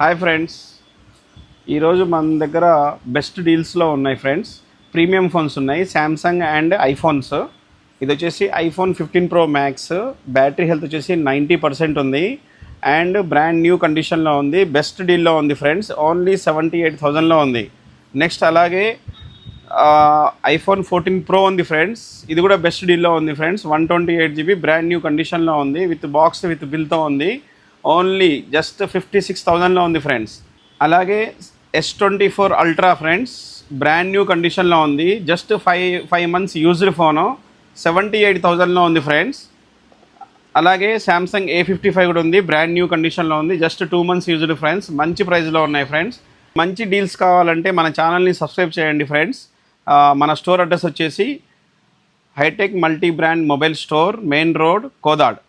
Hi friends, ఈరోజు మన దగ్గర బెస్ట్ డీల్స్లో ఉన్నాయి ఫ్రెండ్స్. ప్రీమియం ఫోన్స్ ఉన్నాయి, శాంసంగ్ అండ్ ఐఫోన్స్. ఇది వచ్చేసి iPhone 15 Pro Max, battery health వచ్చేసి 90% ఉంది అండ్ బ్రాండ్ న్యూ కండిషన్లో ఉంది. బెస్ట్ డీల్లో ఉంది ఫ్రెండ్స్, ఓన్లీ 78,000లో ఉంది. నెక్స్ట్ అలాగే ఐఫోన్ 14 Pro ఉంది ఫ్రెండ్స్, ఇది కూడా బెస్ట్ డీల్లో ఉంది ఫ్రెండ్స్. 128GB బ్రాండ్ న్యూ కండిషన్లో ఉంది, విత్ బాక్స్ విత్ బిల్తో ఉంది. ఓన్లీ జస్ట్ 56,000లో ఉంది ఫ్రెండ్స్. అలాగే S24 Ultra friends, brand new కండిషన్లో ఉంది, జస్ట్ 5 months యూజ్డ్ ఫోను, 78,000లో ఉంది ఫ్రెండ్స్. అలాగే శాంసంగ్ A55 కూడా ఉంది, బ్రాండ్ న్యూ కండిషన్లో ఉంది, జస్ట్ 2 months యూజ్డ్ ఫ్రెండ్స్. మంచి ప్రైస్లో ఉన్నాయి ఫ్రెండ్స్. మంచి డీల్స్ కావాలంటే మన ఛానల్ని సబ్స్క్రైబ్ చేయండి ఫ్రెండ్స్. మన స్టోర్ అడ్రస్ వచ్చేసి hitech multi brand mobile store, main road, Kodad.